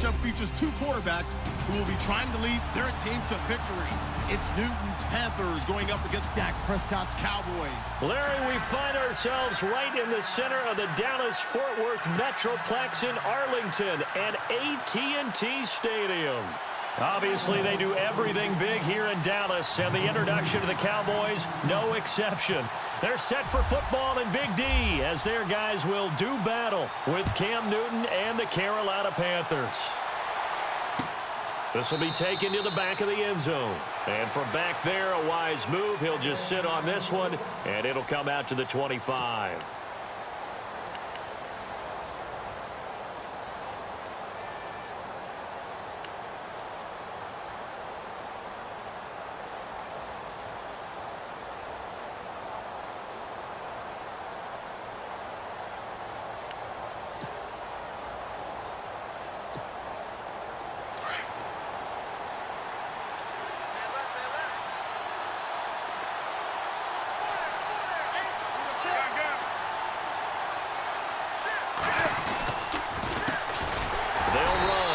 matchup features two quarterbacks who will be trying to lead their team to victory. It's Newton's Panthers going up against Dak Prescott's Cowboys. Larry, we find ourselves right in the center of the Dallas-Fort Worth Metroplex in Arlington at AT&T Stadium. Obviously, they do everything big here in Dallas, and the introduction to the Cowboys, no exception. They're set for football in Big D as their guys will do battle with Cam Newton and the Carolina Panthers. This will be taken to the back of the end zone. And from back there, a wise move. He'll just sit on this one, and it'll come out to the 25.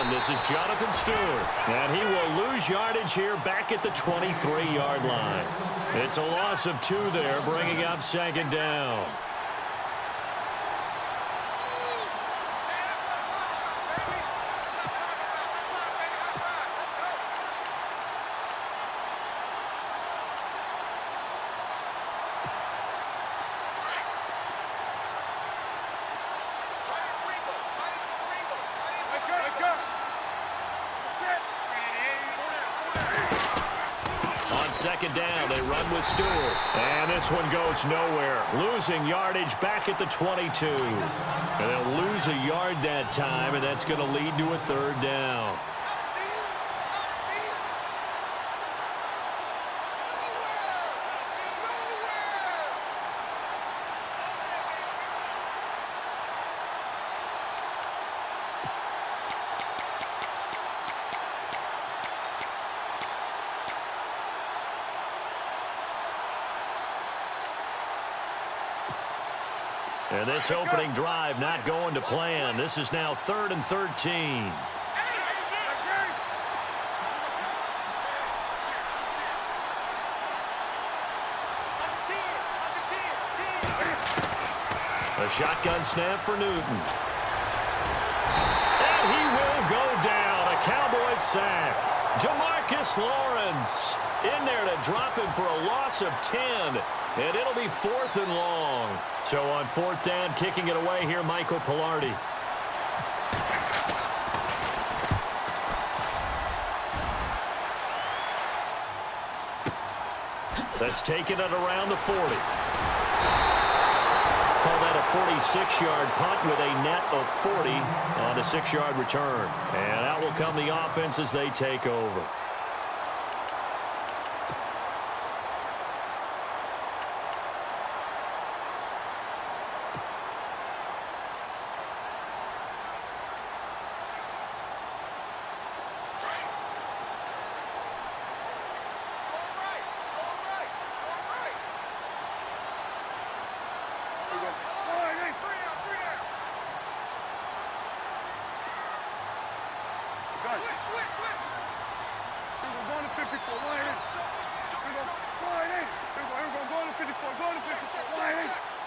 This is Jonathan Stewart, and he will lose yardage here back at the 23-yard line. It's a loss of 2 there, bringing up second down. Second down, they run with Stewart. And this one goes nowhere. Losing yardage back at the 22. And they'll lose a yard that time, and that's going to lead to a third down. And this opening drive not going to plan. This is now 3rd and 13. A shotgun snap for Newton. And he will go down. A Cowboys sack. Demarcus Lawrence in there to drop him for a loss of 10. And it'll be 4th and long. So on 4th down, kicking it away here, Michael Pilardi. That's taken it around the 40. Call that a 46-yard punt with a net of 40 on the 6-yard return. And out will come the offense as they take over.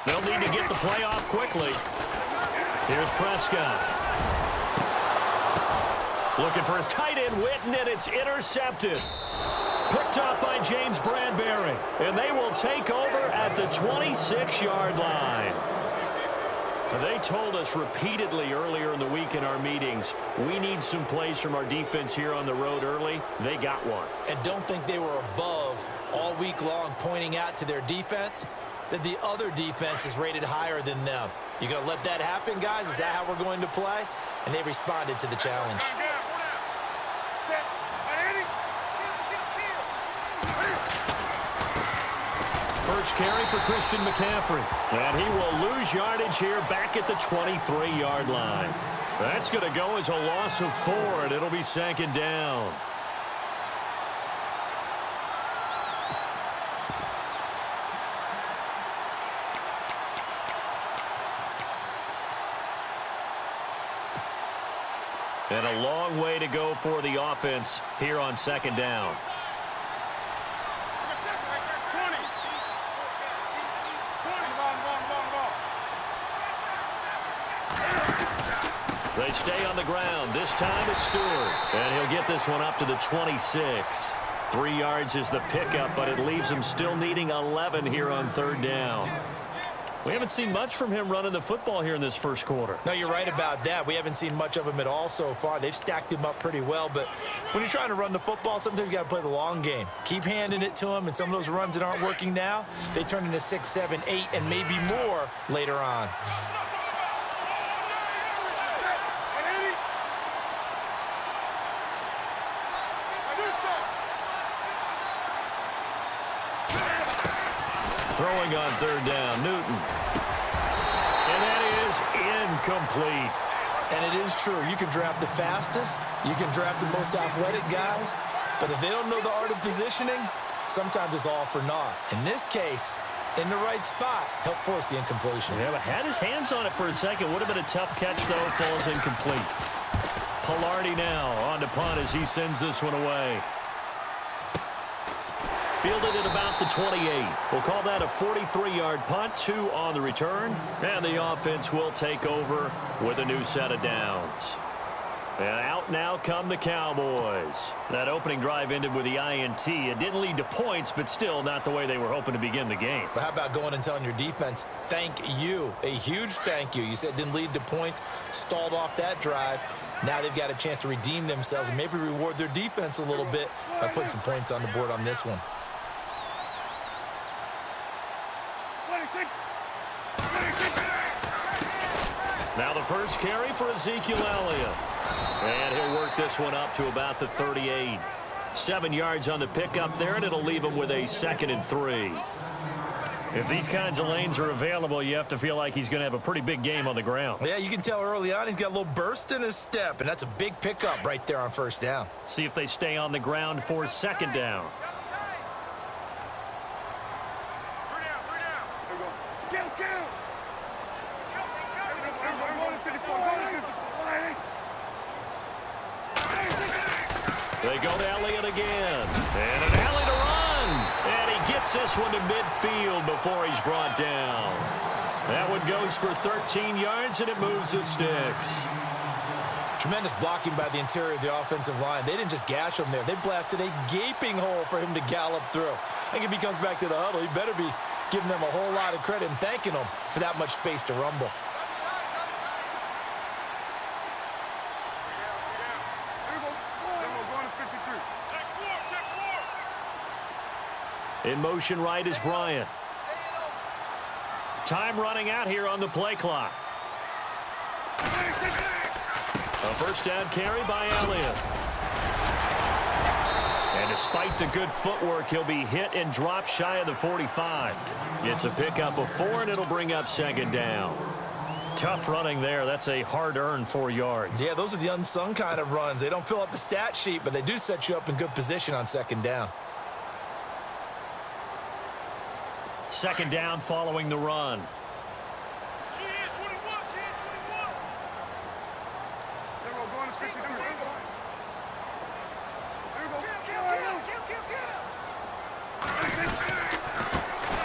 They'll need to get the play off quickly. Here's Prescott. Looking for his tight end, Witten, and it's intercepted. Picked up by James Bradbury. And they will take over at the 26-yard line. They told us repeatedly earlier in the week in our meetings, we need some plays from our defense here on the road early. They got one. And don't think they were above all week long pointing out to their defense that the other defense is rated higher than them. You going to let that happen, guys? Is that how we're going to play? And they responded to the challenge. First carry for Christian McCaffrey. And he will lose yardage here back at the 23-yard line. That's going to go as a loss of 4, and it'll be second down. And a Long way to go for the offense here on second down. They stay on the ground. This time it's Stewart. And he'll get this one up to the 26. 3 yards is the pickup, but it leaves him still needing 11 here on third down. We haven't seen much from him running the football here in this first quarter. No, you're right about that. We haven't seen much of him at all so far. They've stacked him up pretty well, but when you're trying to run the football, sometimes you got to play the long game. Keep handing it to him, and some of those runs that aren't working now, they turn into 6, 7, 8, and maybe more later on. Throwing on third down, Newton. And that is incomplete. And it is true. You can draft the fastest. You can draft the most athletic guys. But if they don't know the art of positioning, sometimes it's all for naught. In this case, in the right spot, help force the incompletion. Yeah, but had his hands on it for a second. Would have been a tough catch, though. Falls incomplete. Pilardi now on to punt as he sends this one away. Fielded at about the 28. We'll call that a 43-yard punt, 2 on the return. And the offense will take over with a new set of downs. And out now come the Cowboys. That opening drive ended with the INT. It didn't lead to points, but still not the way they were hoping to begin the game. But how about going and telling your defense, thank you, a huge thank you. You said it didn't lead to points, stalled off that drive. Now they've got a chance to redeem themselves and maybe reward their defense a little bit by putting some points on the board on this one. Now the first carry for Ezekiel Elliott. And he'll work this one up to about the 38. 7 yards on the pickup there, and it'll leave him with a 2nd and 3. If these kinds of lanes are available, you have to feel like he's going to have a pretty big game on the ground. Yeah, you can tell early on he's got a little burst in his step, and that's a big pickup right there on first down. See if they stay on the ground for second down. They go to Elliott again. And an alley to run. And he gets this one to midfield before he's brought down. That one goes for 13 yards, and it moves the sticks. Tremendous blocking by the interior of the offensive line. They didn't just gash him there. They blasted a gaping hole for him to gallop through. I think if he comes back to the huddle, he better be giving them a whole lot of credit and thanking them for that much space to rumble. In motion right is Bryant. Time running out here on the play clock. A first down carry by Elliott. And despite the good footwork, he'll be hit and dropped shy of the 45. It's a pickup of 4, and it'll bring up second down. Tough running there. That's a hard-earned 4 yards. Yeah, those are the unsung kind of runs. They don't fill up the stat sheet, but they do set you up in good position on second down. Second down following the run.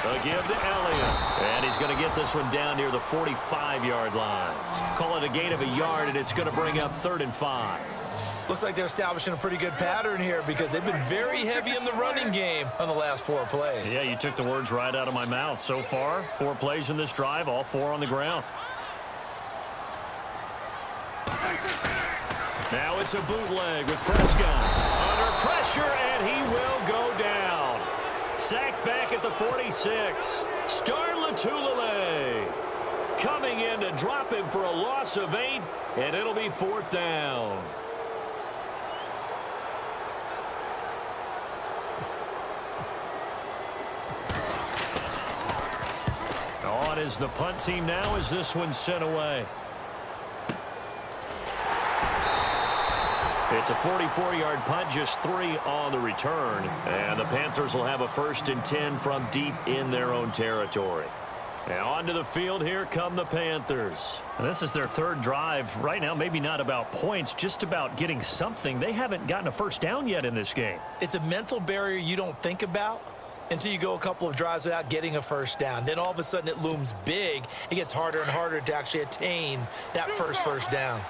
A give to Elliott. And he's going to get this one down near the 45-yard line. Call it a gain of a yard, and it's going to bring up 3rd and 5. Looks like they're establishing a pretty good pattern here because they've been very heavy in the running game on the last 4 plays. Yeah, you took the words right out of my mouth. So far, 4 plays in this drive, all 4 on the ground. Now it's a bootleg with Prescott. Under pressure, and he will go down. Sacked back at the 46. Star Latulele coming in to drop him for a loss of 8, and it'll be 4th down. On is the punt team now as this one's sent away. It's a 44-yard punt, just 3 on the return. And the Panthers will have a 1st and 10 from deep in their own territory. Now onto the field, here come the Panthers. And this is their third drive. Right now, maybe not about points, just about getting something. They haven't gotten a first down yet in this game. It's a mental barrier you don't think about until you go a couple of drives without getting a first down. Then all of a sudden it looms big. It gets harder and harder to actually attain that first down.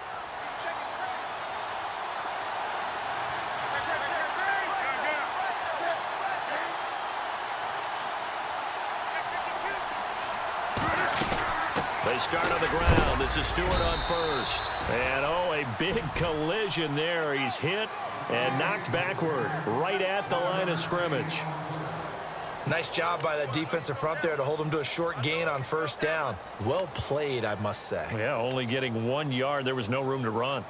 They start on the ground. This is Stewart on first. And, oh, a big collision there. He's hit and knocked backward right at the line of scrimmage. Nice job by that defensive front there to hold him to a short gain on first down. Well played, I must say. Yeah, only getting 1 yard. There was no room to run.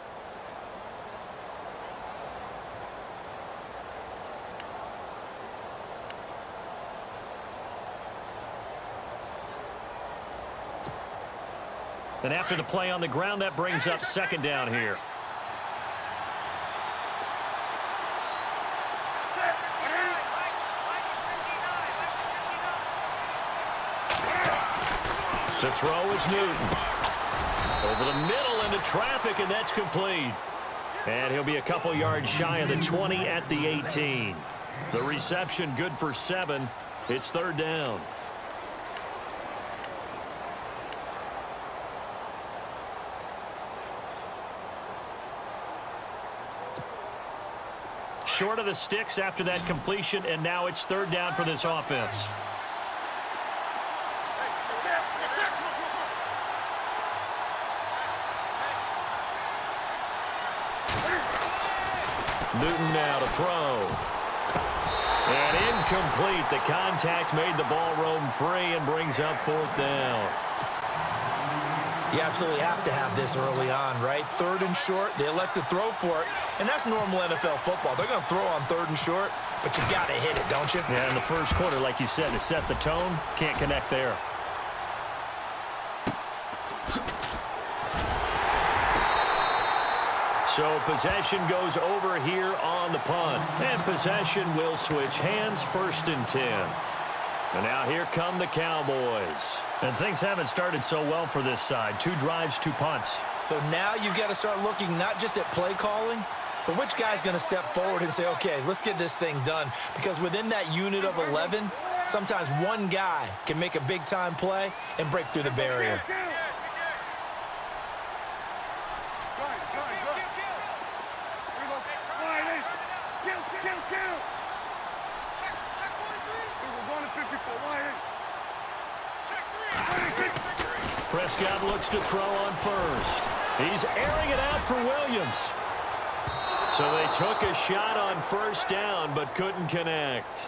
And after the play on the ground, that brings up second down here. To throw is Newton. Over the middle into traffic, and that's complete. And he'll be a couple yards shy of the 20 at the 18. The reception good for 7. It's third down. Short of the sticks after that completion, and now it's third down for this offense. Newton now to throw. And incomplete. The contact made the ball roam free and brings up fourth down. You absolutely have to have this early on, right? Third and short, they elect to throw for it, and that's normal NFL football. They're going to throw on third and short, but you got to hit it, don't you? Yeah, in the first quarter, like you said, to set the tone, can't connect there. So possession goes over here on the punt, and possession will switch hands, first and 10. And now here come the Cowboys. And things haven't started so well for this side. 2 drives, 2 punts. So now you've got to start looking not just at play calling, but which guy's going to step forward and say, okay, let's get this thing done. Because within that unit of 11, sometimes one guy can make a big-time play and break through the barrier. Prescott looks to throw on first. He's airing it out for Williams. So they took a shot on first down but couldn't connect.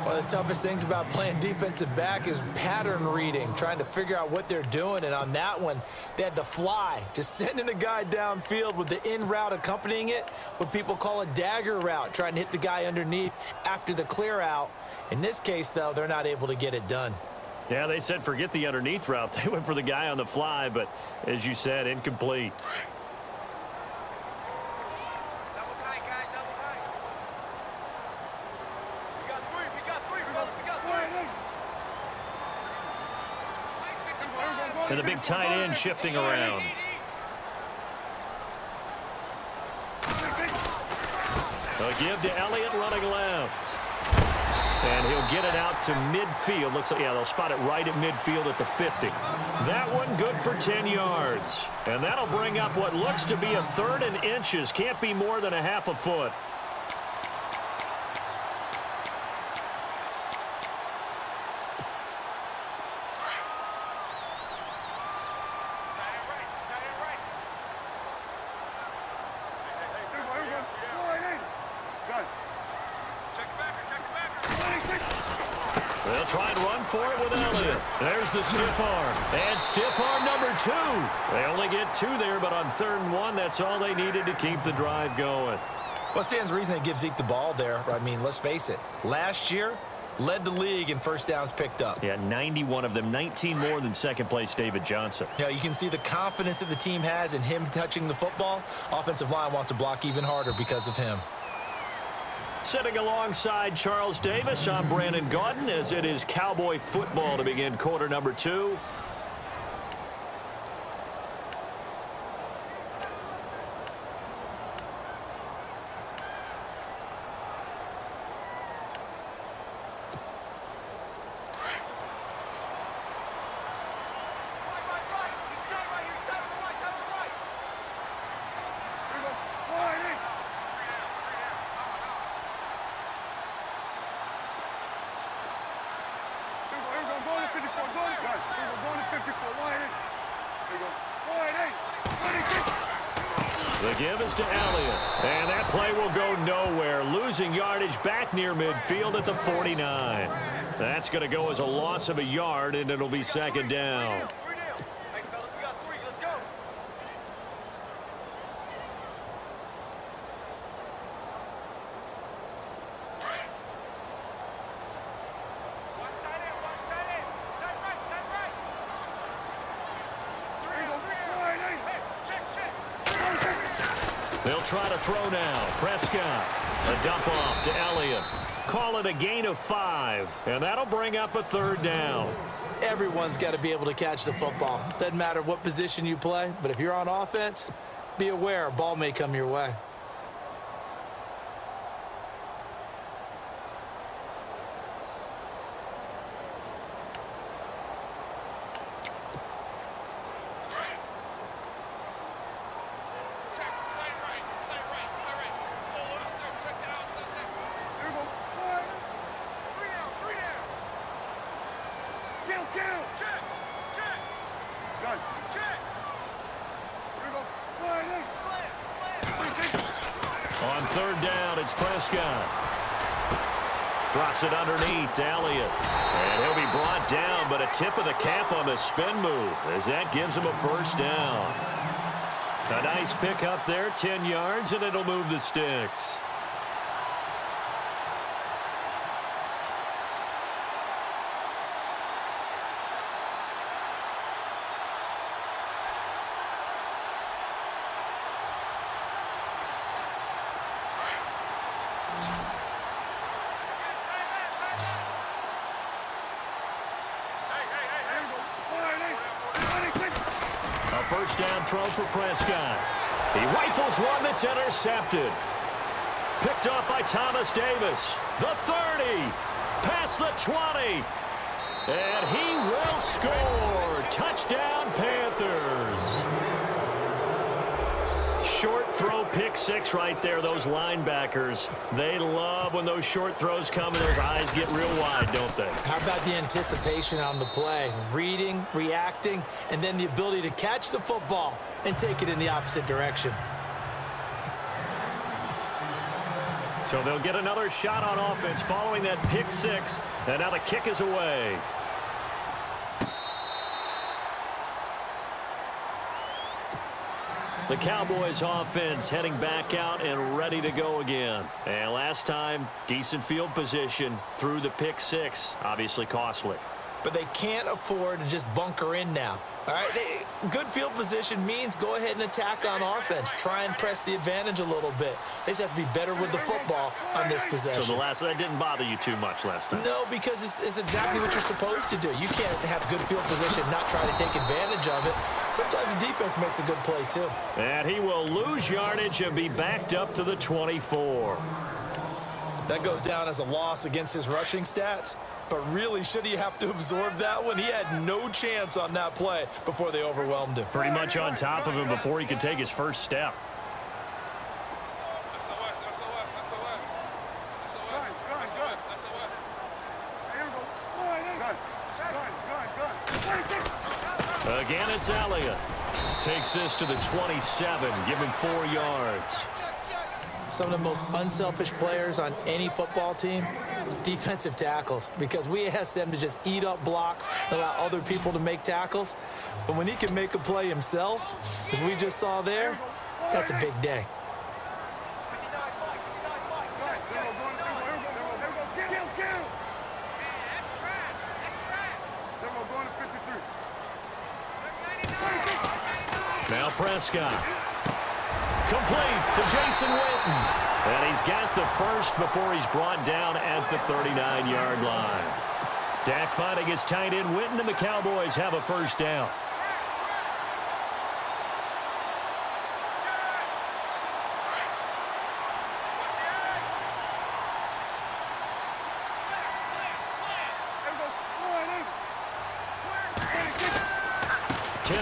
One of the toughest things about playing defensive back is pattern reading, trying to figure out what they're doing. And on that one, they had the fly, just sending a guy downfield with the in route accompanying it, what people call a dagger route, trying to hit the guy underneath after the clear out. In this case, though, they're not able to get it done. Yeah, they said forget the underneath route. They went for the guy on the fly, but as you said, incomplete. Double tight, guys, double tight. We got 3, we got 3, brother, we got 3. And the big tight end shifting around. A give to Elliott running left. And he'll get it out to midfield. Looks like, yeah, they'll spot it right at midfield at the 50. That one good for 10 yards. And that'll bring up what looks to be a third and inches. Can't be more than a half a foot. They'll try and run for it with Elliott. There's the stiff arm. And stiff arm number 2. They only get 2 there, but on 3rd and 1, that's all they needed to keep the drive going. Well, stands reason to give Zeke the ball there. I mean, let's face it. Last year, led the league in first downs picked up. Yeah, 91 of them, 19 more than second place David Johnson. Yeah, you can see the confidence that the team has in him touching the football. Offensive line wants to block even harder because of him. Sitting alongside Charles Davis, I'm Brandon Gaudin, as it is Cowboy football to begin quarter number 2. The give is to Elliott, and that play will go nowhere, losing yardage back near midfield at the 49. That's going to go as a loss of a yard, and it'll be second down. Hey, fellas, we got 3. Let's go. Watch tight end. Watch tight end. Tight right. Tight right. 3 down. Hey, check. They'll try to throw now. Prescott. A dump off to Elliott. Call it a gain of 5, and that'll bring up a third down. Everyone's got to be able to catch the football. Doesn't matter what position you play, but if you're on offense, be aware a ball may come your way. On third down, it's Prescott. Drops it underneath to Elliott. And he'll be brought down, but a tip of the cap on the spin move, as that gives him a first down. A nice pick up there, 10 yards, and it'll move the sticks. First down throw for Prescott. He rifles one that's intercepted. Picked up by Thomas Davis. The 30. Past the 20. And he will score. Touchdown, Panthers. Short throw, pick 6 right there. Those linebackers, they love when those short throws come and those eyes get real wide, don't they? How about the anticipation on the play? Reading, reacting, and then the ability to catch the football and take it in the opposite direction. So they'll get another shot on offense following that pick 6, and now the kick is away. The Cowboys offense heading back out and ready to go again. And last time, decent field position through the pick 6. Obviously costly. But they can't afford to just bunker in now. All right, good field position means go ahead and attack on offense. Try and press the advantage a little bit. They just have to be better with the football on this possession. So that didn't bother you too much last time? No, because it's exactly what you're supposed to do. You can't have good field position, not try to take advantage of it. Sometimes the defense makes a good play too. And he will lose yardage and be backed up to the 24. That goes down as a loss against his rushing stats. But really, should he have to absorb that one? He had no chance on that play before they overwhelmed him. Pretty much on top of him before he could take his first step. Again, it's Elliott. Takes this to the 27, give him 4 yards. Some of the most unselfish players on any football team, defensive tackles, because we ask them to just eat up blocks and allow other people to make tackles. But when he can make a play himself, as we just saw there, that's a big day. Now Prescott. Complete to Jason Witten. And he's got the first before he's brought down at the 39-yard line. Dak finding his tight end Witten, and the Cowboys have a first down.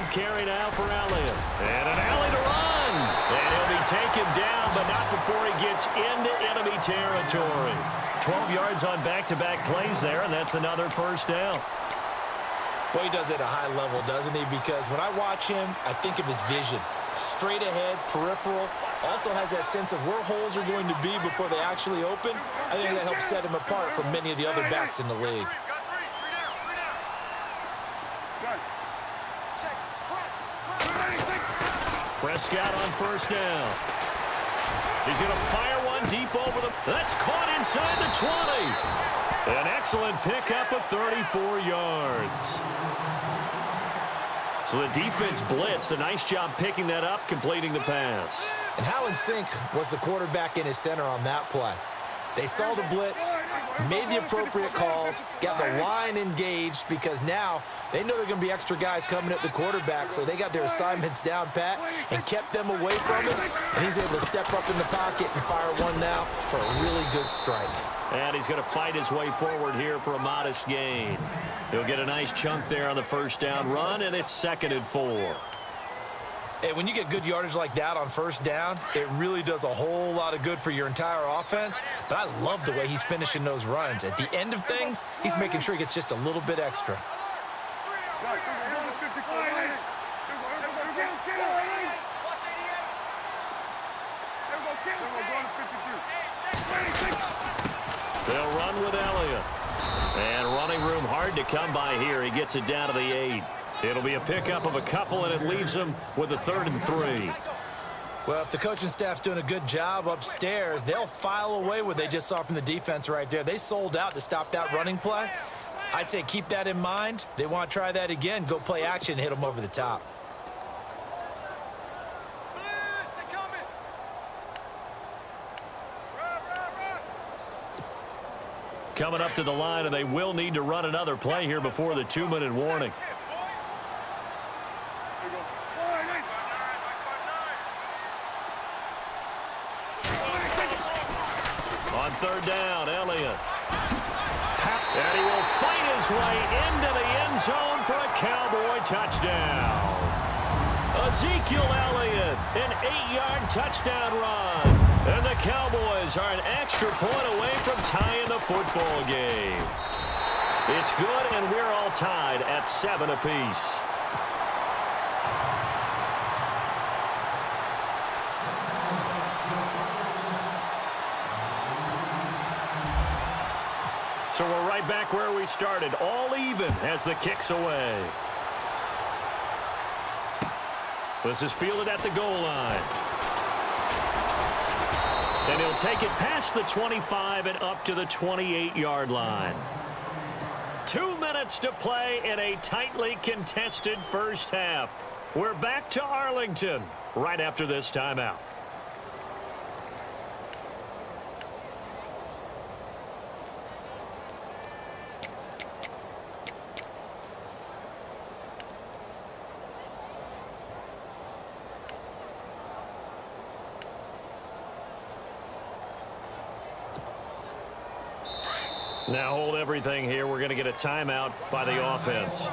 Carry now for Elliott. And an alley to run. And he'll be taken down, but not before he gets into enemy territory. 12 yards on back-to-back plays there, and that's another first down. Boy, he does it at a high level, doesn't he? Because when I watch him, I think of his vision. Straight ahead, peripheral. Also has that sense of where holes are going to be before they actually open. I think that helps set him apart from many of the other backs in the league. Prescott on first down. He's going to fire one deep over the... That's caught inside the 20. An excellent pickup of 34 yards. So the defense blitzed. A nice job picking that up, completing the pass. And how in sync was the quarterback in his center on that play? They saw the blitz, made the appropriate calls, got the line engaged because now they know there are going to be extra guys coming at the quarterback, so they got their assignments down pat and kept them away from it, and he's able to step up in the pocket and fire one now for a really good strike. And he's going to fight his way forward here for a modest gain. He'll get a nice chunk there on the first down run, and it's 2nd and 4. Hey, when you get good yardage like that on first down, it really does a whole lot of good for your entire offense. But I love the way he's finishing those runs. At the end of things, he's making sure he gets just a little bit extra. They'll run with Elliott. And running room hard to come by here. He gets it down to the 8. It'll be a pickup of a couple, and it leaves him with a 3rd and 3. Well, if the coaching staff's doing a good job upstairs, they'll file away what they just saw from the defense right there. They sold out to stop that running play. I'd say keep that in mind. They want to try that again. Go play action and hit them over the top. Coming up to the line, and they will need to run another play here before the 2-minute warning. On 3rd down, Elliott. And he will fight his way into the end zone for a Cowboy touchdown. Ezekiel Elliott, an 8-yard touchdown run. And the Cowboys are an extra point away from tying the football game. It's good, and we're all tied at 7 apiece. So we're right back where we started, all even as the kick's away. This is fielded at the goal line. And he'll take it past the 25 and up to the 28-yard line. 2 minutes to play in a tightly contested first half. We're back to Arlington right after this timeout. Now hold everything here. We're going to get a timeout by the offense.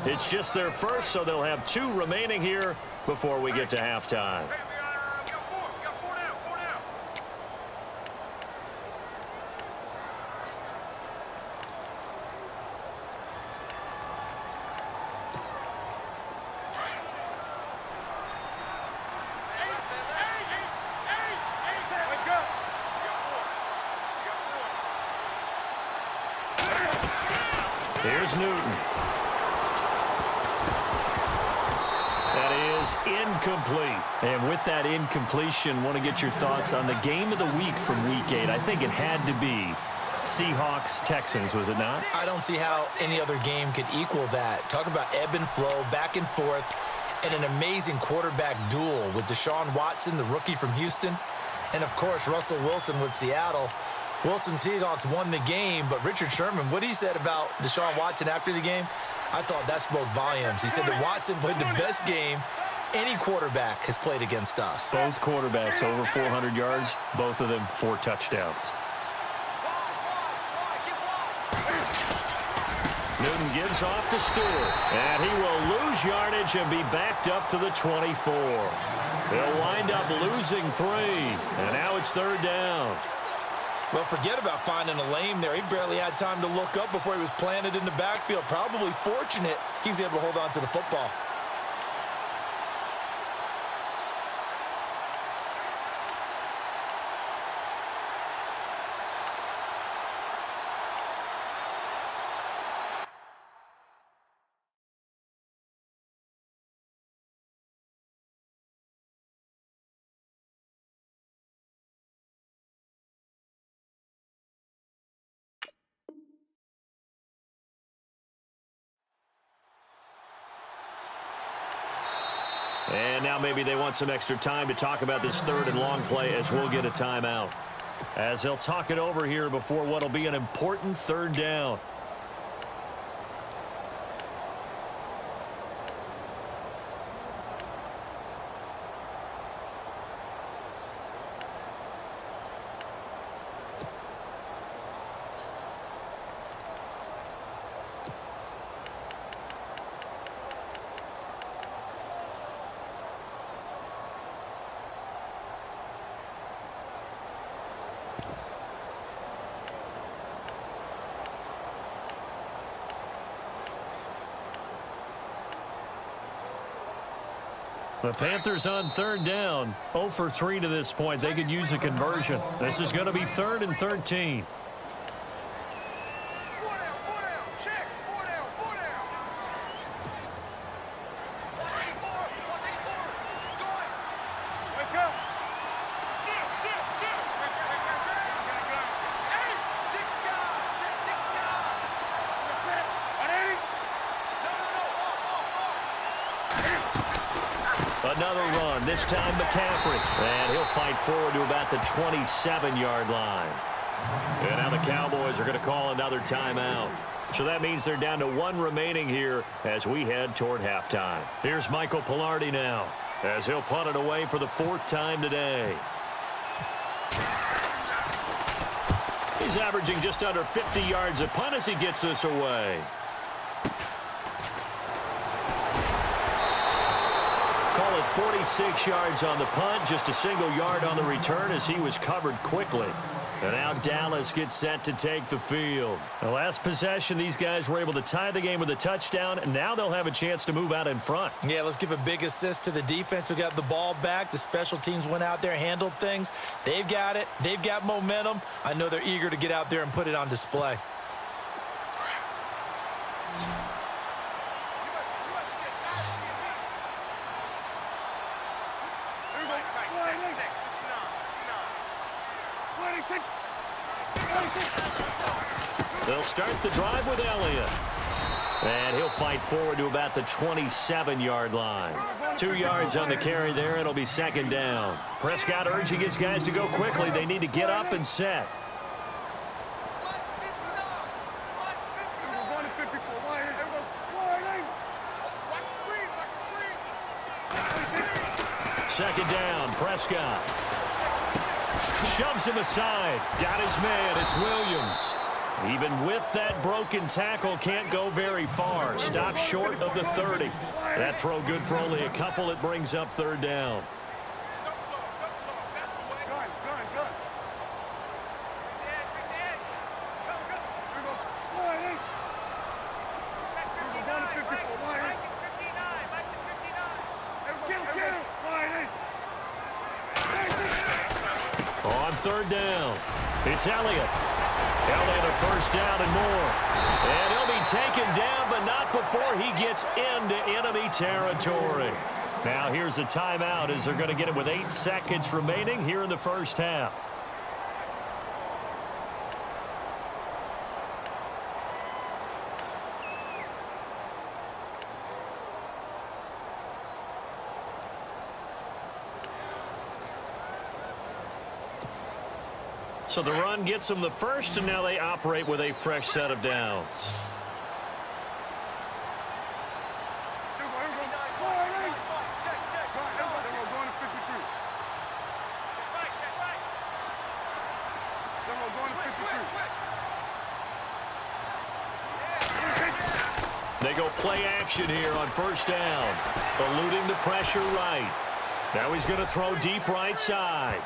It's just their first, so they'll have 2 remaining here before we get to halftime. Here's Newton. That is incomplete. And with that incompletion, want to get your thoughts on the game of the week from Week 8. I think it had to be Seahawks-Texans, was it not? I don't see how any other game could equal that. Talk about ebb and flow, back and forth. and an amazing quarterback duel with Deshaun Watson, the rookie from Houston, and, of course, Russell Wilson with Seattle. Wilson's Seahawks won the game, but Richard Sherman, what he said about Deshaun Watson after the game, I thought that spoke volumes. He said that Watson played the best game any quarterback has played against us. Both quarterbacks over 400 yards, both of them 4 touchdowns. Newton gives off to Stewart, and he will lose yardage and be backed up to the 24. They'll wind up losing 3, and now it's 3rd down. Well, forget about finding a lane there. He barely had time to look up before he was planted in the backfield. Probably fortunate he was able to hold on to the football. And now maybe they want some extra time to talk about this 3rd and long play as we'll get a timeout. As they'll talk it over here before what will be an important 3rd down. The Panthers on 3rd down, 0 for 3 to this point. They could use a conversion. This is going to be 3rd and 13. Another run, this time McCaffrey. And he'll fight forward to about the 27-yard line. And now the Cowboys are going to call another timeout. So that means they're down to 1 remaining here as we head toward halftime. Here's Michael Pilardi now as he'll punt it away for the 4th time today. He's averaging just under 50 yards a punt as he gets this away. Call it 46 yards on the punt, just a single yard on the return as he was covered quickly. And now Dallas gets set to take the field. The last possession, these guys were able to tie the game with a touchdown, and now they'll have a chance to move out in front. Yeah, let's give a big assist to the defense who got the ball back. The special teams went out there, handled things. They've got it. They've got momentum. I know they're eager to get out there and put it on display. They'll start the drive with Elliott. And he'll fight forward to about the 27-yard line. 2 yards on the carry there. It'll be 2nd down. Prescott urging his guys to go quickly. They need to get up and set. Second down, Prescott. Shoves him aside. Got his man. It's Williams. Even with that broken tackle, can't go very far. Stops short of the 30. That throw good for only a couple. It brings up 3rd down. On 3rd down, it's Elliott. Elliott a 1st down and more. And he'll be taken down, but not before he gets into enemy territory. Now here's a timeout as they're going to get it with 8 seconds remaining here in the 1st half. So the run gets them the first, and now they operate with a fresh set of downs. They go play action here on first down, eluding the pressure right. Now he's going to throw deep right side.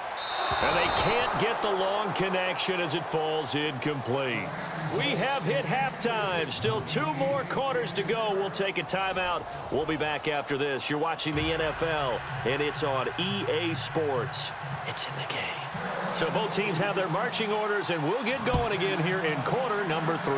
And they can't get the long connection as it falls incomplete. We have hit halftime. Still 2 more quarters to go. We'll take a timeout. We'll be back after this. You're watching the NFL, and it's on EA Sports. It's in the game. So both teams have their marching orders, and we'll get going again here in quarter number 3.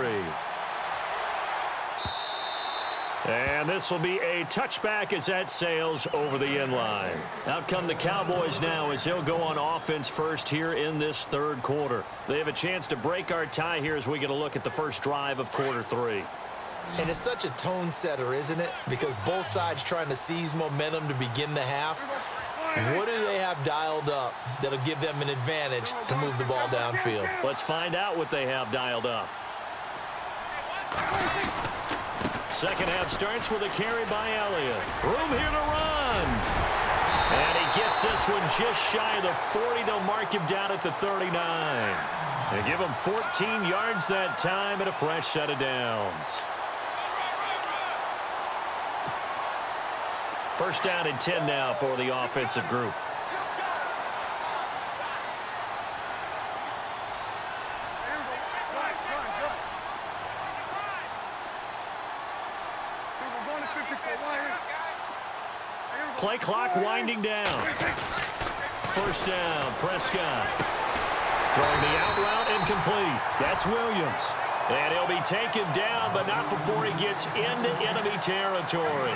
And this will be a touchback as that sails over the end line. Out come the Cowboys now as they'll go on offense first here in this third quarter. They have a chance to break our tie here as we get a look at the first drive of quarter 3. And it's such a tone setter, isn't it? Because both sides trying to seize momentum to begin the half. What do they have dialed up that'll give them an advantage to move the ball downfield? Let's find out what they have dialed up. Second half starts with a carry by Elliott. Room here to run. And he gets this one just shy of the 40. They'll mark him down at the 39. They give him 14 yards that time and a fresh set of downs. First down and 10 now for the offensive group. Play clock winding down. First down, Prescott. Throwing the out route incomplete. That's Williams. And he'll be taken down, but not before he gets into enemy territory.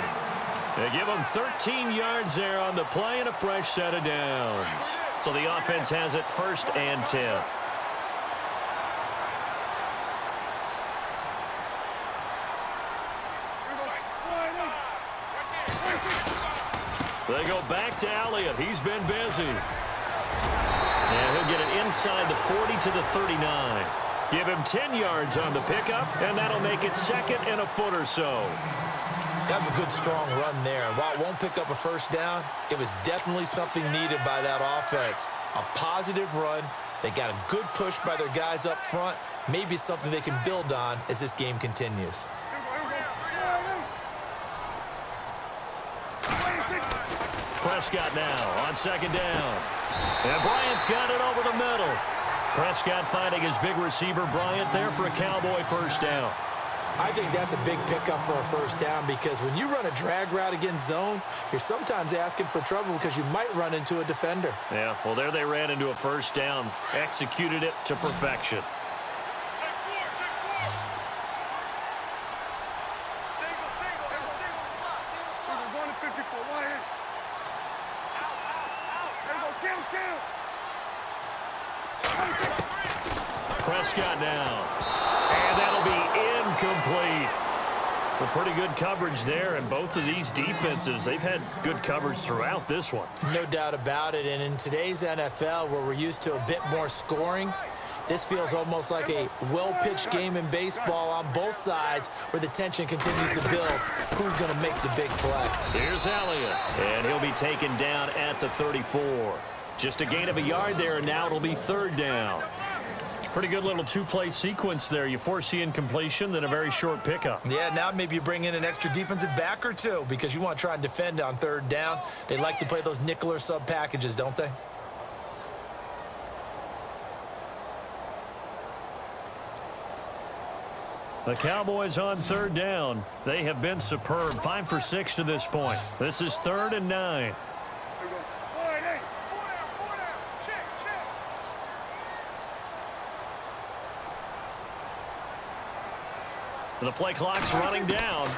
They give him 13 yards there on the play and a fresh set of downs. So the offense has it first and 10. They go back to Elliott. He's been busy. And he'll get it inside the 40 to the 39. Give him 10 yards on the pickup, and that'll make it second and a foot or so. That was a good, strong run there. While it won't pick up a first down, it was definitely something needed by that offense. A positive run. They got a good push by their guys up front. Maybe something they can build on as this game continues. Prescott now on second down. And Bryant's got it over the middle. Prescott finding his big receiver Bryant there for a Cowboy first down. I think that's a big pickup for a first down because when you run a drag route against zone, you're sometimes asking for trouble because you might run into a defender. Yeah, well, there they ran into a first down. Executed it to perfection. Prescott now. And that'll be incomplete. Well, pretty good coverage there, and both of these defenses, they've had good coverage throughout this one. No doubt about it, and in today's NFL, where we're used to a bit more scoring, this feels almost like a well-pitched game in baseball on both sides where the tension continues to build. Who's going to make the big play? Here's Elliott, and he'll be taken down at the 34. Just a gain of a yard there, and now it'll be third down. Pretty good little two-play sequence there. You force the incompletion, then a very short pickup. Yeah, now maybe you bring in an extra defensive back or two because you want to try and defend on third down. They like to play those nickel or sub packages, don't they? The Cowboys on third down. They have been superb. 5 for 6 to this point. This is 3rd and 9. The play clock's running down.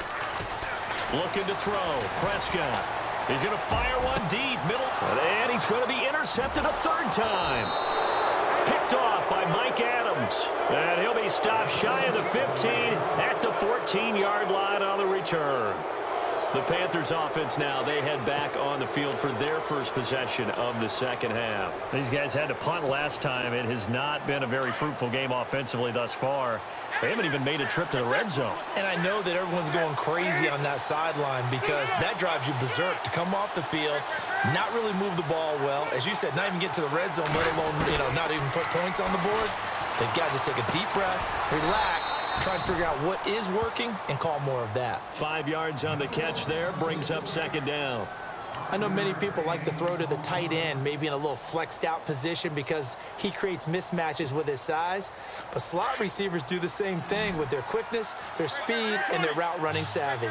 Looking to throw. Prescott. He's going to fire one deep. Middle. And he's going to be intercepted a third time. Picked off by Mike Adams. And he'll be stopped shy of the 15 at the 14-yard line on the return. The Panthers offense now, they head back on the field for their first possession of the second half. These guys had to punt last time. It has not been a very fruitful game offensively thus far. They haven't even made a trip to the red zone. And I know that everyone's going crazy on that sideline because that drives you berserk to come off the field, not really move the ball well. As you said, not even get to the red zone, let alone, not even put points on the board. They've got to just take a deep breath, relax, try and figure out what is working, and call more of that. 5 yards on the catch there, brings up second down. I know many people like to throw to the tight end, maybe in a little flexed out position because he creates mismatches with his size. But slot receivers do the same thing with their quickness, their speed, and their route running savvy.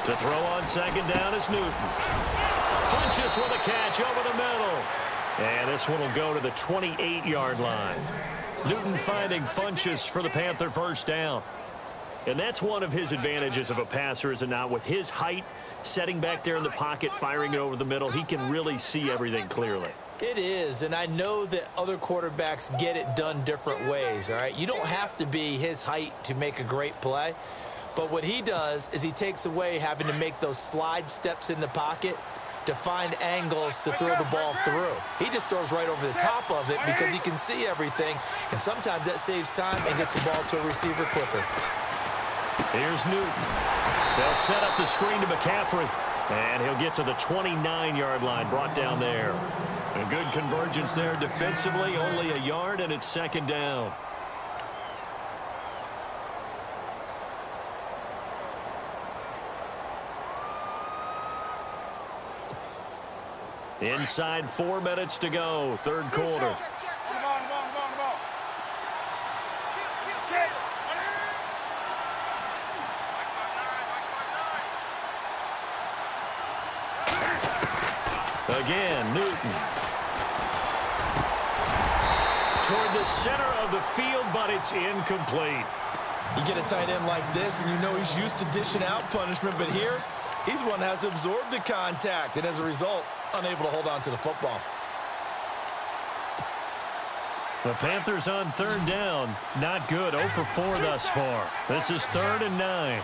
To throw on second down is Newton. Funches with a catch over the middle. And this one will go to the 28-yard line. Newton finding Funches for the Panther first down. And that's one of his advantages of a passer, is it not? With his height, setting back there in the pocket, firing it over the middle, he can really see everything clearly. It is, and I know that other quarterbacks get it done different ways, all right? You don't have to be his height to make a great play. But what he does is he takes away having to make those slide steps in the pocket to find angles to throw the ball through. He just throws right over the top of it because he can see everything, and sometimes that saves time and gets the ball to a receiver quicker. Here's Newton. They'll set up the screen to McCaffrey, and he'll get to the 29-yard line, brought down there. A good convergence there defensively, only a yard, and it's second down. Inside 4 minutes to go, third quarter. Again, Newton. Toward the center of the field, but it's incomplete. You get a tight end like this, and you know he's used to dishing out punishment, but here, he's the one that has to absorb the contact, and as a result, unable to hold on to the football. The Panthers on third down. Not good. 0 for 4 thus far. This is 3rd and 9.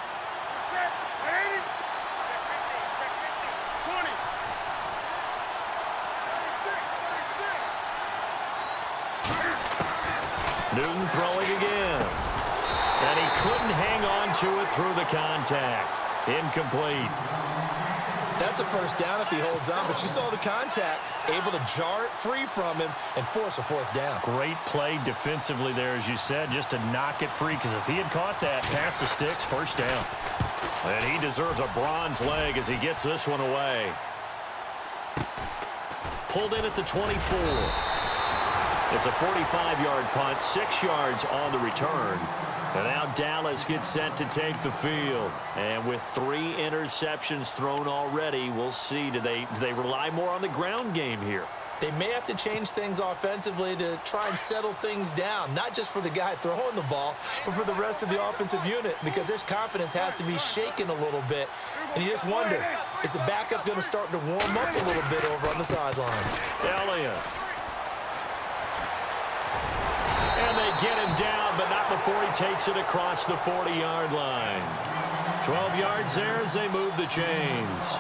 Newton throwing again. And he couldn't hang on to it through the contact. Incomplete. That's a first down if he holds on, but you saw the contact, able to jar it free from him and force a fourth down. Great play defensively there, as you said, just to knock it free, because if he had caught that, past the sticks, first down. And he deserves a bronze leg as he gets this one away. Pulled in at the 24. It's a 45-yard punt, 6 yards on the return. And now Dallas gets set to take the field. And with 3 interceptions thrown already, we'll see. Do they rely more on the ground game here? They may have to change things offensively to try and settle things down, not just for the guy throwing the ball, but for the rest of the offensive unit, because their confidence has to be shaken a little bit. And you just wonder, is the backup going to start to warm up a little bit over on the sideline? Elliott. And they get him down, but not before he takes it across the 40-yard line. 12 yards there as they move the chains.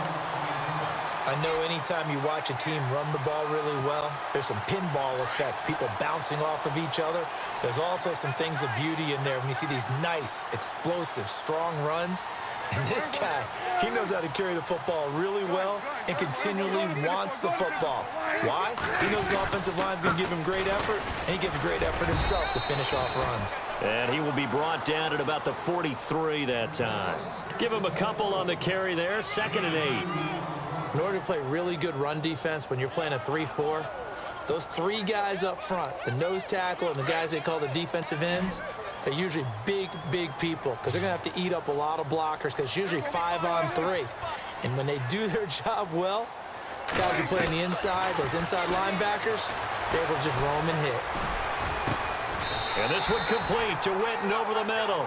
I know anytime you watch a team run the ball really well, there's some pinball effect, people bouncing off of each other. There's also some things of beauty in there when you see these nice, explosive, strong runs. And this guy, he knows how to carry the football really well and continually wants the football. Why? He knows the offensive line's going to give him great effort, and he gives great effort himself to finish off runs. And he will be brought down at about the 43 that time. Give him a couple on the carry there, 2nd and 8. In order to play really good run defense when you're playing a 3-4, those 3 guys up front, the nose tackle and the guys they call the defensive ends, they're usually big, big people because they're going to have to eat up a lot of blockers because it's usually 5-on-3. And when they do their job well, guys who play on the inside, those inside linebackers, they're able to just roam and hit. And this one complete to Witten over the middle.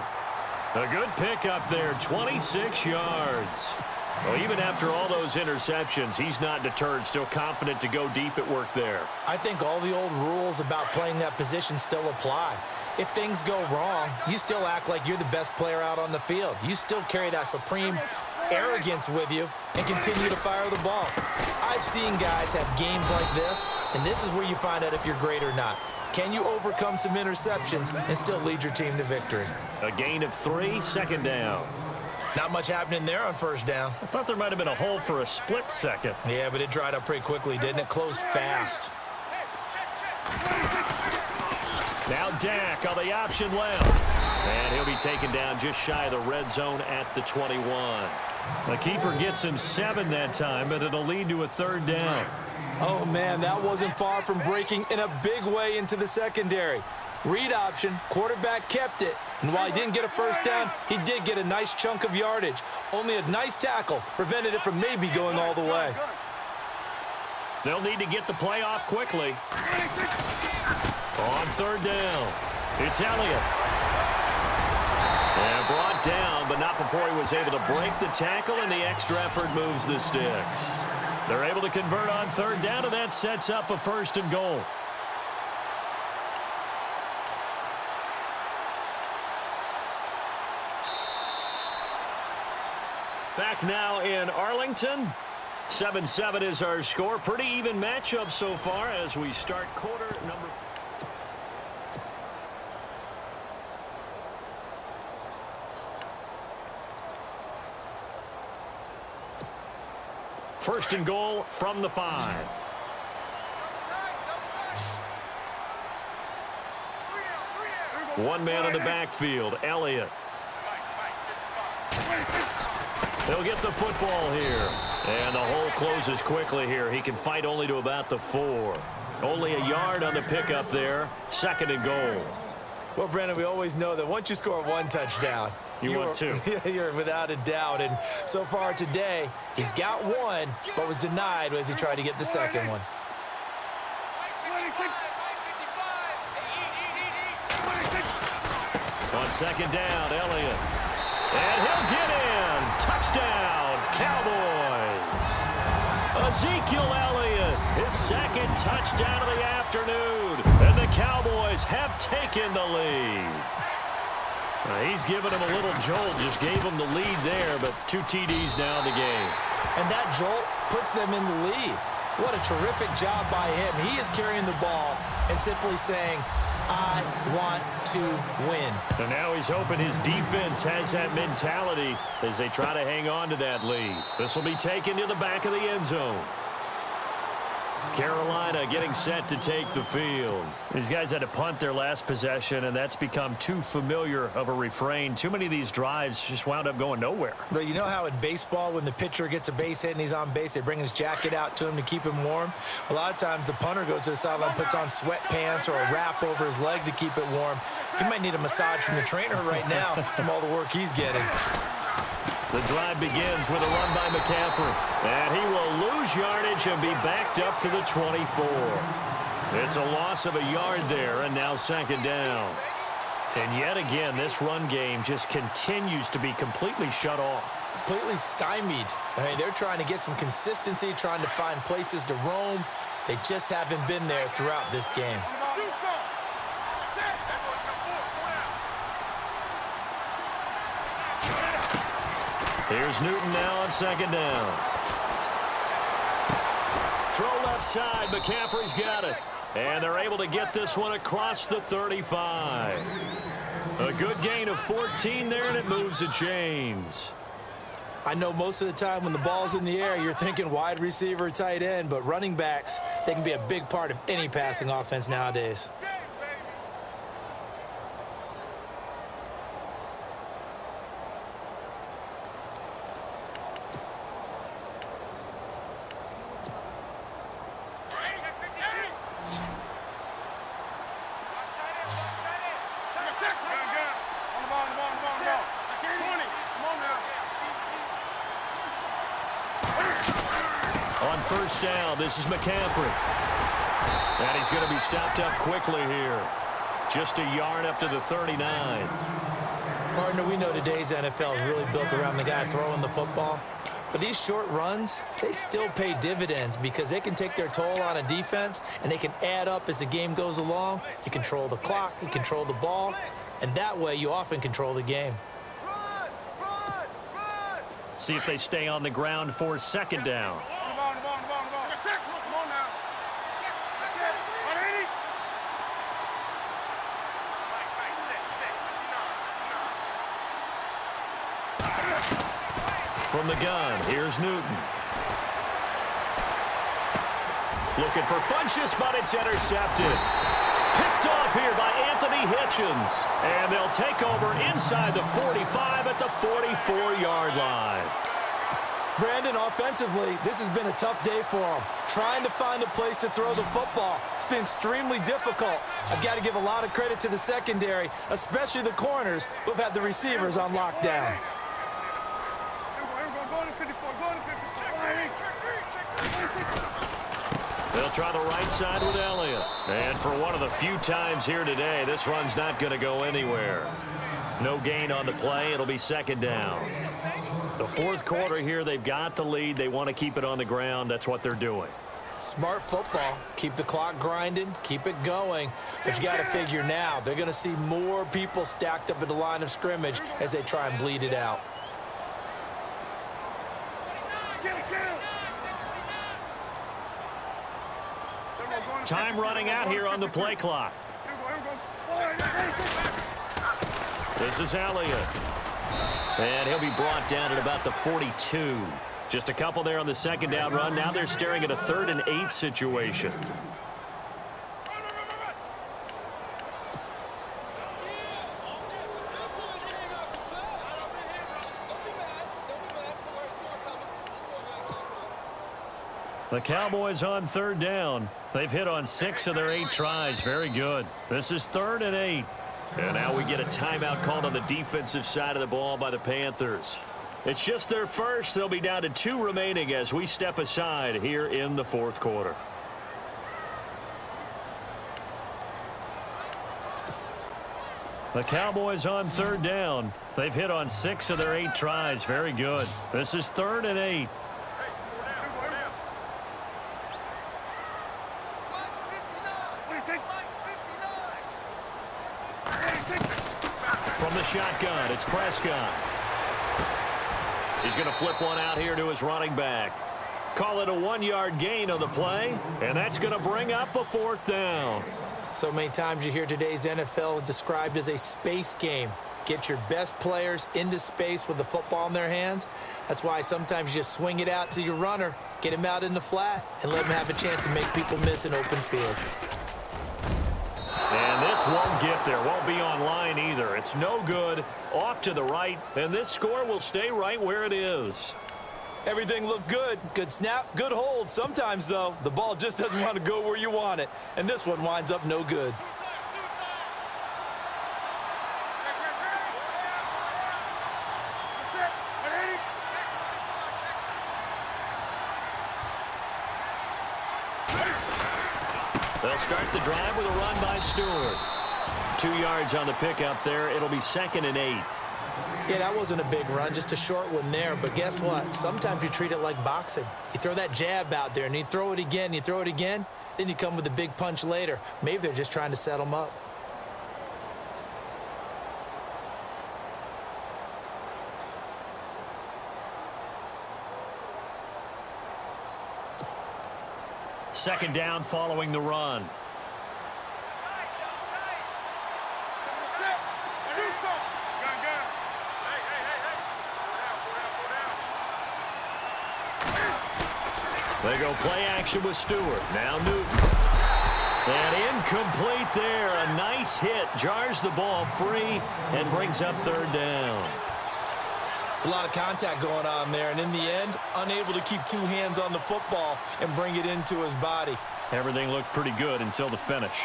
A good pickup there, 26 yards. Well, even after all those interceptions, he's not deterred, still confident to go deep at work there. I think all the old rules about playing that position still apply. If things go wrong, you still act like you're the best player out on the field. You still carry that supreme arrogance with you and continue to fire the ball. I've seen guys have games like this, and this is where you find out if you're great or not. Can you overcome some interceptions and still lead your team to victory? A gain of 3, second down. Not much happening there on first down. I thought there might have been a hole for a split second. Yeah, but it dried up pretty quickly, didn't it? Closed fast. Now Dak on the option left. And he'll be taken down just shy of the red zone at the 21. The keeper gets him 7 that time, but it'll lead to a third down. Oh, man, that wasn't far from breaking in a big way into the secondary. Read option, quarterback kept it. And while he didn't get a first down, he did get a nice chunk of yardage. Only a nice tackle prevented it from maybe going all the way. They'll need to get the play off quickly. On third down, it's Elliott. And brought down, but not before he was able to break the tackle, and the extra effort moves the sticks. They're able to convert on third down, and that sets up a 1st and goal. Back now in Arlington. 7-7 is our score. Pretty even matchup so far as we start quarter number 4. First and goal from the 5. One man in the backfield, Elliott. They'll get the football here. And the hole closes quickly here. He can fight only to about the 4. Only a yard on the pickup there. 2nd and goal. Well, Brandon, we always know that once you score 1 touchdown, you want 2. You're without a doubt. And so far today, he's got 1, but was denied as he tried to get the second one. On 2nd down, Elliott. And he'll get in. Touchdown, Cowboys. Ezekiel Elliott, his 2nd touchdown of the afternoon. And the Cowboys have taken the lead. He's given him a little jolt, just gave him the lead there, but 2 TDs now in the game. And that jolt puts them in the lead. What a terrific job by him. He is carrying the ball and simply saying, I want to win. And now he's hoping his defense has that mentality as they try to hang on to that lead. This will be taken to the back of the end zone. Carolina getting set to take the field. These guys had to punt their last possession, and that's become too familiar of a refrain. Too many of these drives just wound up going nowhere. But you know how in baseball, when the pitcher gets a base hit and he's on base, they bring his jacket out to him to keep him warm? A lot of times the punter goes to the sideline, puts on sweatpants or a wrap over his leg to keep it warm. He might need a massage from the trainer right now from all the work he's getting. The drive begins with a run by McCaffrey. And he will lose yardage and be backed up to the 24. It's a loss of a yard there, and now 2nd down. And yet again, this run game just continues to be completely shut off. Completely stymied. I mean, they're trying to get some consistency, trying to find places to roam. They just haven't been there throughout this game. Here's Newton now on 2nd down. Throw left side. McCaffrey's got it. And they're able to get this one across the 35. A good gain of 14 there, and it moves the chains. I know most of the time when the ball's in the air, you're thinking wide receiver, tight end, but running backs, they can be a big part of any passing offense nowadays. On first down, this is McCaffrey. And he's going to be stopped up quickly here. Just a yard up to the 39. Partner, we know today's NFL is really built around the guy throwing the football. But these short runs, they still pay dividends because they can take their toll on a defense, and they can add up as the game goes along. You control the clock, you control the ball, and that way you often control the game. See if they stay on the ground for second down. From the gun, here's Newton. Looking for Funchess, but it's intercepted. Picked off here by Anthony Hitchens. And they'll take over inside the 45 at the 44-yard line. Brandon, offensively, this has been a tough day for them. Trying to find a place to throw the football. It's been extremely difficult. I've got to give a lot of credit to the secondary, especially the corners who've had the receivers on lockdown. They'll try the right side with Elliott. And for one of the few times here today, this run's not going to go anywhere. No gain on the play. It'll be second down. The fourth quarter here, they've got the lead. They want to keep it on the ground. That's what they're doing. Smart football. Keep the clock grinding. Keep it going. But you got to figure now, they're going to see more people stacked up at the line of scrimmage as they try and bleed it out. Time running out here on the play clock. This is Elliott. And he'll be brought down at about the 42. Just a couple there on the second down run. Now they're staring at a 3rd and 8 situation. The Cowboys on 3rd down. They've hit on 6 of their 8 tries. Very good. This is 3rd and 8. And now we get a timeout called on the defensive side of the ball by the Panthers. It's just their first. They'll be down to 2 remaining as we step aside here in the fourth quarter. The Cowboys on 3rd down. They've hit on 6 of their 8 tries. Very good. This is 3rd and 8. From the shotgun, it's Prescott. He's going to flip one out here to his running back. Call it a 1-yard gain on the play, and that's going to bring up a 4th down. So many times you hear today's NFL described as a space game. Get your best players into space with the football in their hands. That's why sometimes you just swing it out to your runner, get him out in the flat, and let him have a chance to make people miss an open field. And this won't get there. Won't be on line either. It's no good. Off to the right. And this score will stay right where it is. Everything looked good. Good snap, good hold. Sometimes, though, the ball just doesn't want to go where you want it. And this one winds up no good. They'll start the drive with a run by Stewart. 2 yards on the pickup there. It'll be 2nd and 8. Yeah, that wasn't a big run, just a short one there. But guess what? Sometimes you treat it like boxing. You throw that jab out there, and you throw it again, you throw it again, then you come with a big punch later. Maybe they're just trying to set them up. Second down following the run. They go play action with Stewart. Now Newton. And incomplete there. A nice hit. Jars the ball free and brings up 3rd down. It's a lot of contact going on there, and in the end, unable to keep 2 hands on the football and bring it into his body. Everything looked pretty good until the finish.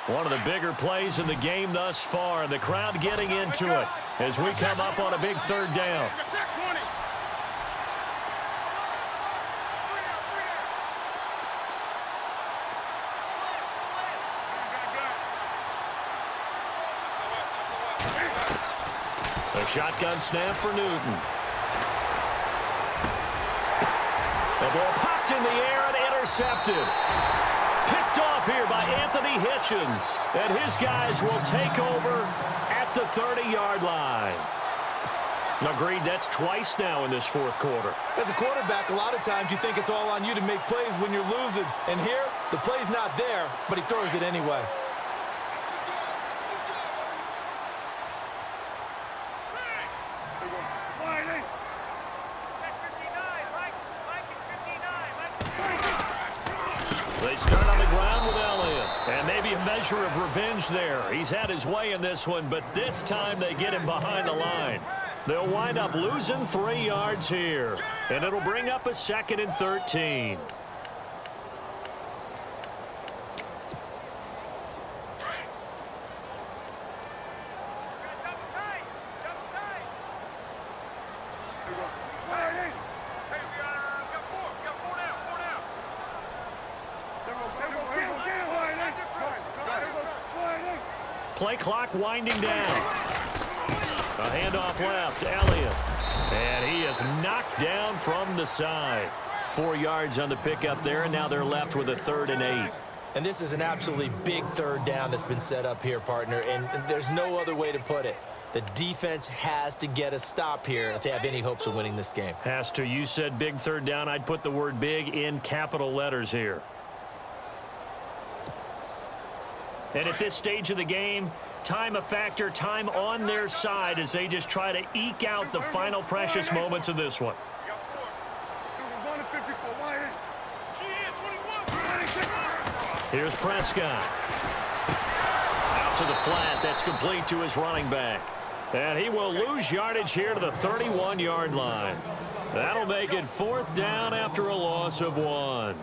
One of the bigger plays in the game thus far, and the crowd getting into it as we come up on a big 3rd down. The shotgun snap for Newton. The ball popped in the air and intercepted. Picked off here by Anthony Hitchens. And his guys will take over at the 30-yard line. Agreed, that's twice now in this fourth quarter. As a quarterback, a lot of times you think it's all on you to make plays when you're losing. And here, the play's not there, but he throws it anyway. They start on the ground with Elliott. And maybe a measure of revenge there. He's had his way in this one, but this time they get him behind the line. They'll wind up losing 3 yards here. And it'll bring up a 2nd and 13. Play clock winding down. A handoff left, Elliott. And he is knocked down from the side. 4 yards on the pickup there, and now they're left with a 3rd and 8. And this is an absolutely big 3rd down that's been set up here, partner, and there's no other way to put it. The defense has to get a stop here if they have any hopes of winning this game. Has to. You said big 3rd down. I'd put the word big in capital letters here. And at this stage of the game, time a factor, time on their side as they just try to eke out the final precious moments of this one. Here's Prescott. Out to the flat. That's complete to his running back. And he will lose yardage here to the 31-yard line. That'll make it 4th down after a loss of 1.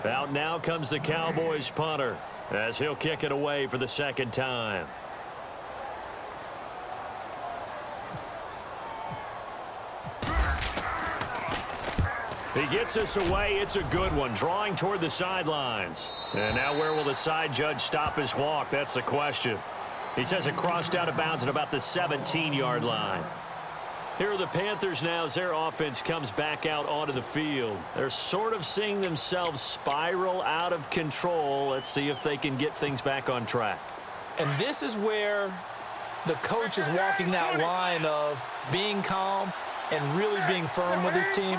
Out now comes the Cowboys punter as he'll kick it away for the 2nd time. He gets us away. It's a good one, drawing toward the sidelines. And now where will the side judge stop his walk? That's the question. He says it crossed out of bounds at about the 17-yard line. Here are the Panthers now as their offense comes back out onto the field. They're sort of seeing themselves spiral out of control. Let's see if they can get things back on track. And this is where the coach is walking that line of being calm and really being firm with his team.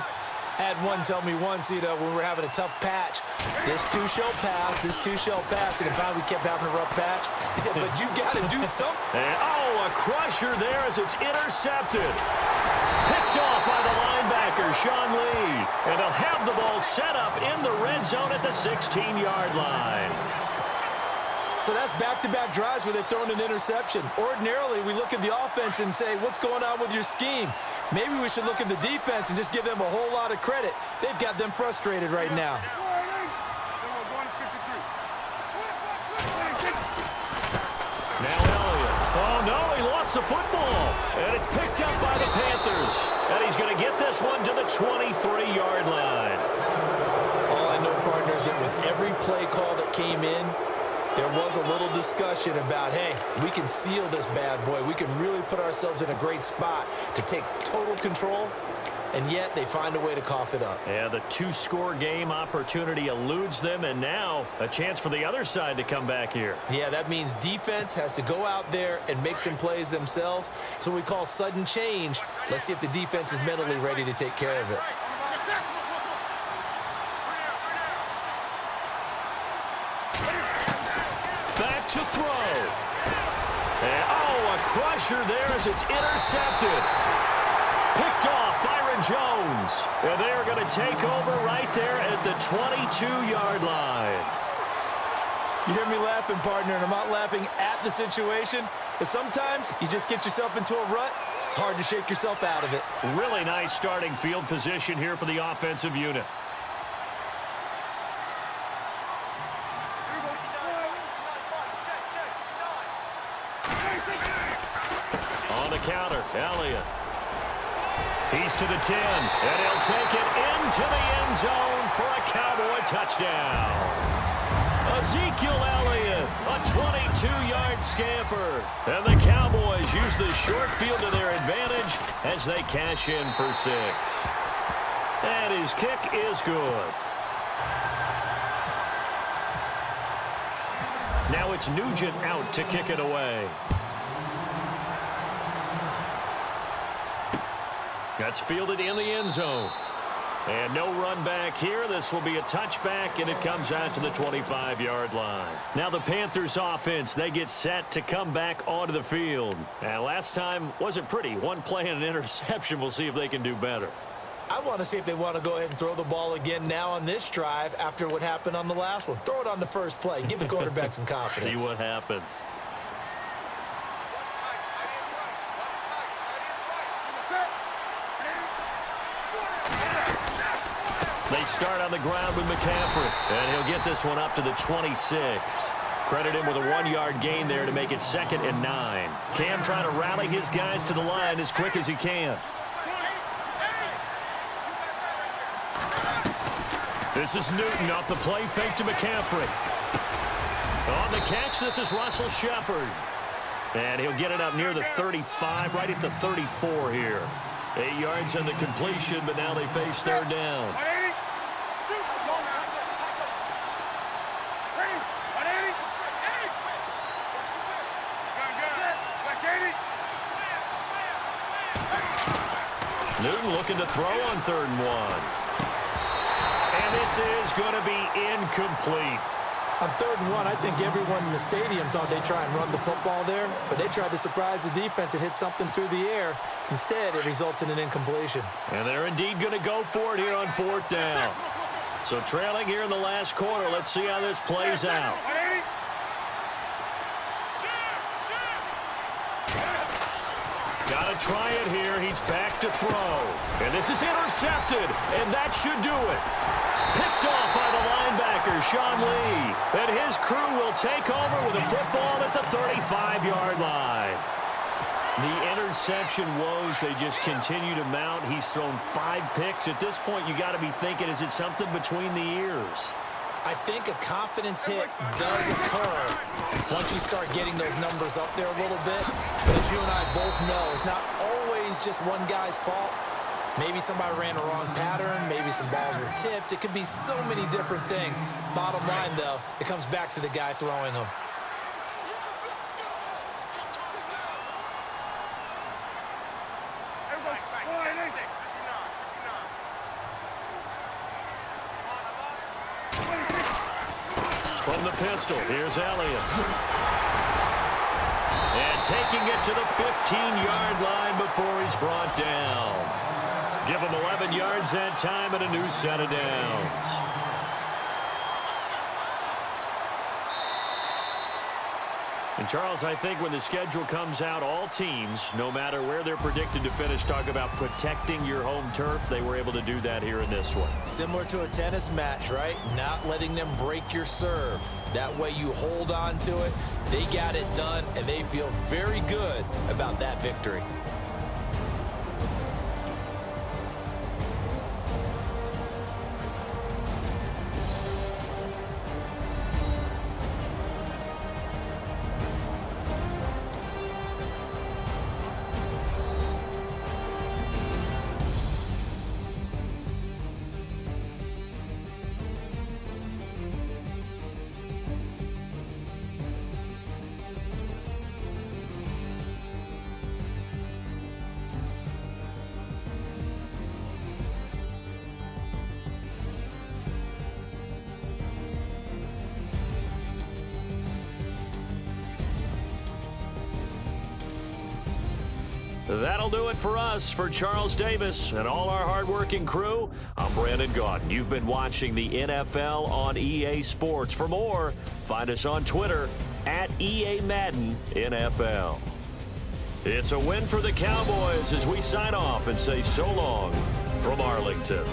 I had one tell me once, when we were having a tough patch, this too shall pass, this too shall pass, and finally we kept having a rough patch. He said, but you got to do something. And, a crusher there as it's intercepted. Picked off by the linebacker, Sean Lee. And they'll have the ball set up in the red zone at the 16-yard line. So that's back-to-back drives where they've thrown an interception. Ordinarily, we look at the offense and say, what's going on with your scheme? Maybe we should look at the defense and just give them a whole lot of credit. They've got them frustrated right now. Now Elliott. Oh, no, he lost the football. And it's picked up by the Panthers. And he's going to get this one to the 23-yard line. All I know, partners, that with every play call that came in, there was a little discussion about, hey, we can seal this bad boy. We can really put ourselves in a great spot to take total control, and yet they find a way to cough it up. Yeah, the 2-score game opportunity eludes them, and now a chance for the other side to come back here. Yeah, that means defense has to go out there and make some plays themselves. So we call sudden change. Let's see if the defense is mentally ready to take care of it. Back to throw. And, a crusher there as it's intercepted. Picked off Byron Jones. And they are going to take over right there at the 22-yard line. You hear me laughing, partner, and I'm not laughing at the situation, but sometimes you just get yourself into a rut. It's hard to shake yourself out of it. Really nice starting field position here for the offensive unit. Elliott. He's to the 10, and he'll take it into the end zone for a Cowboy touchdown. Ezekiel Elliott, a 22-yard scamper. And the Cowboys use the short field to their advantage as they cash in for 6. And his kick is good. Now it's Nugent out to kick it away. That's fielded in the end zone. And no run back here. This will be a touchback, and it comes out to the 25-yard line. Now the Panthers offense, they get set to come back onto the field. And last time wasn't pretty. One play and an interception. We'll see if they can do better. I want to see if they want to go ahead and throw the ball again now on this drive after what happened on the last one. Throw it on the first play. Give the quarterback some confidence. See what happens. They start on the ground with McCaffrey, and he'll get this one up to the 26. Credit him with a 1-yard gain there to make it 2nd and 9. Cam trying to rally his guys to the line as quick as he can. This is Newton off the play fake to McCaffrey. On the catch, this is Russell Shepard. And he'll get it up near the 35, right at the 34 here. 8 yards on the completion, but now they face 3rd down. Newton looking to throw on 3rd and 1. And this is going to be incomplete. On 3rd and 1, I think everyone in the stadium thought they'd try and run the football there, but they tried to surprise the defense and hit something through the air. Instead, it results in an incompletion. And they're indeed going to go for it here on 4th down. So trailing here in the last quarter, let's see how this plays out. Got to try it here. He's back to throw. And this is intercepted, and that should do it. Picked off by the linebacker, Sean Lee. And his crew will take over with a football at the 35-yard line. The interception woes, they just continue to mount. He's thrown 5 picks. At this point, you got to be thinking, is it something between the ears? I think a confidence hit does occur once you start getting those numbers up there a little bit. But as you and I both know, it's not always just one guy's fault. Maybe somebody ran a wrong pattern. Maybe some balls were tipped. It could be so many different things. Bottom line, though, it comes back to the guy throwing them. From the pistol, here's Elliott. And taking it to the 15-yard line before he's brought down. Give him 11 yards that time and a new set of downs. And Charles, I think when the schedule comes out, all teams, no matter where they're predicted to finish, talk about protecting your home turf. They were able to do that here in this one. Similar to a tennis match, right? Not letting them break your serve. That way you hold on to it. They got it done, and they feel very good about that victory. That'll do it for us. For Charles Davis and all our hardworking crew, I'm Brandon Gaudin. You've been watching the NFL on EA Sports. For more, find us on Twitter at EA Madden NFL. It's a win for the Cowboys as we sign off and say so long from Arlington.